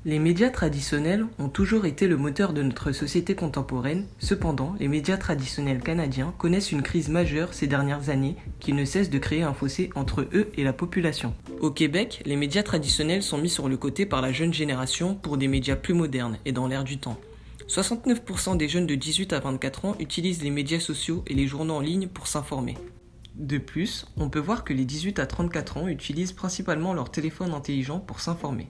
Les médias traditionnels ont toujours été le moteur de notre société contemporaine. Cependant, les médias traditionnels canadiens connaissent une crise majeure ces dernières années qui ne cesse de créer un fossé entre eux et la population. Au Québec, les médias traditionnels sont mis sur le côté par la jeune génération pour des médias plus modernes et dans l'air du temps. 69% des jeunes de 18 à 24 ans utilisent les médias sociaux et les journaux en ligne pour s'informer. De plus, on peut voir que les 18 à 34 ans utilisent principalement leur téléphone intelligent pour s'informer.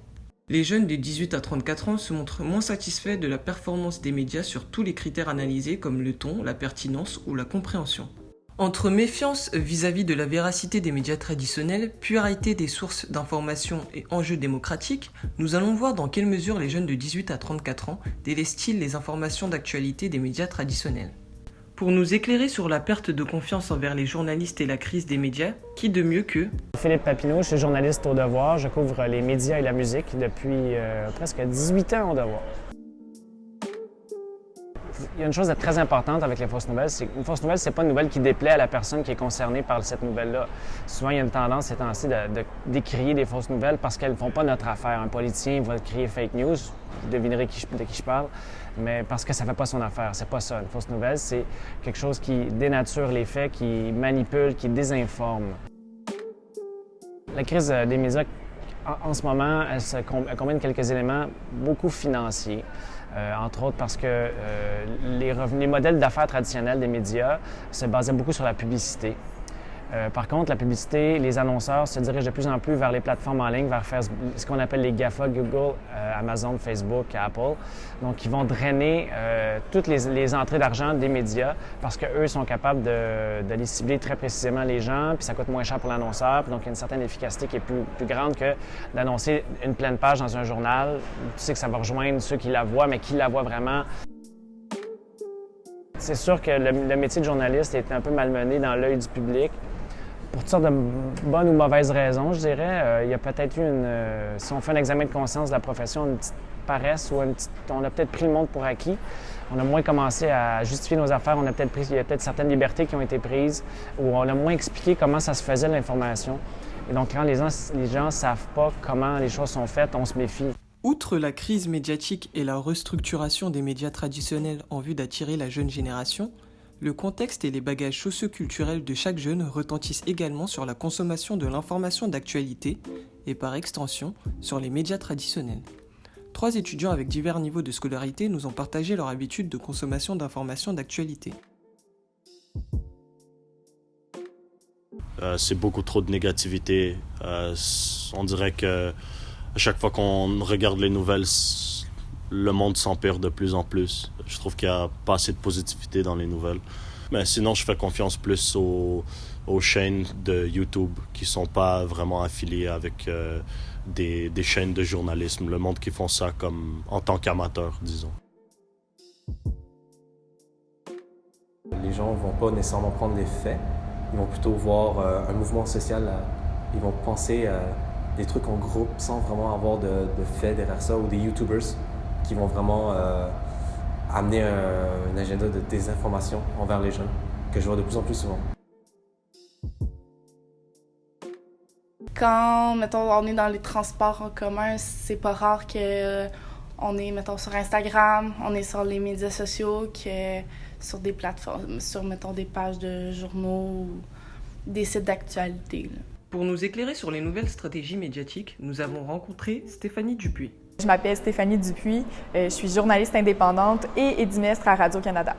Les jeunes de 18 à 34 ans se montrent moins satisfaits de la performance des médias sur tous les critères analysés comme le ton, la pertinence ou la compréhension. Entre méfiance vis-à-vis de la véracité des médias traditionnels, pluralité des sources d'information et enjeux démocratiques, nous allons voir dans quelle mesure les jeunes de 18 à 34 ans délaissent-ils les informations d'actualité des médias traditionnels. Pour nous éclairer sur la perte de confiance envers les journalistes et la crise des médias, qui de mieux que Philippe Papineau, je suis journaliste au Devoir. Je couvre les médias et la musique depuis presque 18 ans au Devoir. Il y a une chose très importante avec les fausses nouvelles, c'est qu'une fausse nouvelle, c'est pas une nouvelle qui déplaît à la personne qui est concernée par cette nouvelle-là. Souvent, il y a une tendance ces temps-ci d'écrire des fausses nouvelles parce qu'elles ne font pas notre affaire. Un politicien va crier fake news, vous devinerez de qui je parle, mais parce que ça ne fait pas son affaire. C'est pas ça. Une fausse nouvelle, c'est quelque chose qui dénature les faits, qui manipule, qui désinforme. La crise des médias, en ce moment, elle combine quelques éléments beaucoup financiers. Entre autres parce que les modèles d'affaires traditionnels des médias se basaient beaucoup sur la publicité. Par contre, la publicité, les annonceurs se dirigent de plus en plus vers les plateformes en ligne, vers ce qu'on appelle les GAFA, Google, Amazon, Facebook, Apple. Donc, ils vont drainer toutes les entrées d'argent des médias parce qu'eux sont capables de les cibler très précisément les gens, puis ça coûte moins cher pour l'annonceur. Puis donc, il y a une certaine efficacité qui est plus grande que d'annoncer une pleine page dans un journal. Tu sais que ça va rejoindre ceux qui la voient, mais qui la voient vraiment. C'est sûr que le métier de journaliste est un peu malmené dans l'œil du public. Pour toutes sortes de bonnes ou mauvaises raisons, je dirais. Il y a peut-être eu si on fait un examen de conscience de la profession, une petite paresse ou on a peut-être pris le monde pour acquis. On a moins commencé à justifier nos affaires. Il y a peut-être certaines libertés qui ont été prises ou on a moins expliqué comment ça se faisait l'information. Et donc, quand les gens ne savent pas comment les choses sont faites, on se méfie. Outre la crise médiatique et la restructuration des médias traditionnels en vue d'attirer la jeune génération, le contexte et les bagages socio-culturels de chaque jeune retentissent également sur la consommation de l'information d'actualité et par extension sur les médias traditionnels. 3 étudiants avec divers niveaux de scolarité nous ont partagé leur habitude de consommation d'informations d'actualité. C'est beaucoup trop de négativité. On dirait que à chaque fois qu'on regarde les nouvelles, le monde s'empire de plus en plus. Je trouve qu'il n'y a pas assez de positivité dans les nouvelles. Mais sinon, je fais confiance plus aux chaînes de YouTube qui ne sont pas vraiment affiliées avec des chaînes de journalisme. Le monde qui font ça comme en tant qu'amateurs, disons. Les gens ne vont pas nécessairement prendre les faits. Ils vont plutôt voir un mouvement social. Ils vont penser des trucs en groupe sans vraiment avoir de faits derrière ça, ou des YouTubers qui vont vraiment amener un agenda de désinformation envers les jeunes, que je vois de plus en plus souvent. Quand, mettons, on est dans les transports en commun, c'est pas rare qu'on est, mettons, sur Instagram, on est sur les médias sociaux, que sur des plateformes, sur, mettons, des pages de journaux ou des sites d'actualité. Pour nous éclairer sur les nouvelles stratégies médiatiques, nous avons rencontré Stéphanie Dupuis. Je m'appelle Stéphanie Dupuis, je suis journaliste indépendante et édimestre à Radio-Canada.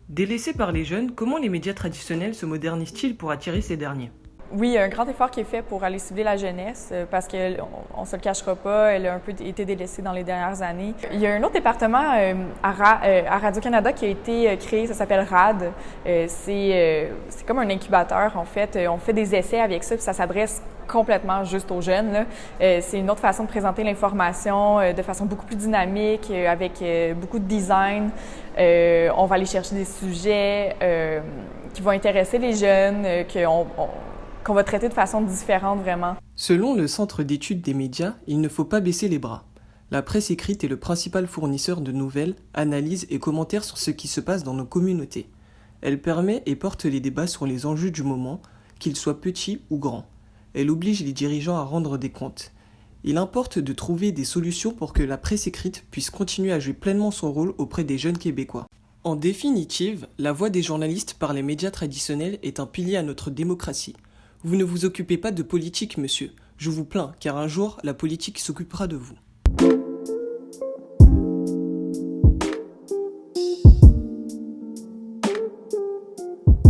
Délaissés par les jeunes, comment les médias traditionnels se modernisent-ils pour attirer ces derniers ? Oui, il y a un grand effort qui est fait pour aller cibler la jeunesse parce qu'on ne se le cachera pas, elle a un peu été délaissée dans les dernières années. Il y a un autre département à Radio-Canada qui a été créé, ça s'appelle RAD. C'est comme un incubateur, en fait. On fait des essais avec ça, puis ça s'adresse complètement juste aux jeunes, là. C'est une autre façon de présenter l'information de façon beaucoup plus dynamique, avec beaucoup de design. On va aller chercher des sujets qui vont intéresser les jeunes, qu'on va traiter de façon différente vraiment. Selon le Centre d'études des médias, il ne faut pas baisser les bras. La presse écrite est le principal fournisseur de nouvelles, analyses et commentaires sur ce qui se passe dans nos communautés. Elle permet et porte les débats sur les enjeux du moment, qu'ils soient petits ou grands. Elle oblige les dirigeants à rendre des comptes. Il importe de trouver des solutions pour que la presse écrite puisse continuer à jouer pleinement son rôle auprès des jeunes Québécois. En définitive, la voix des journalistes par les médias traditionnels est un pilier à notre démocratie. Vous ne vous occupez pas de politique, monsieur. Je vous plains, car un jour, la politique s'occupera de vous.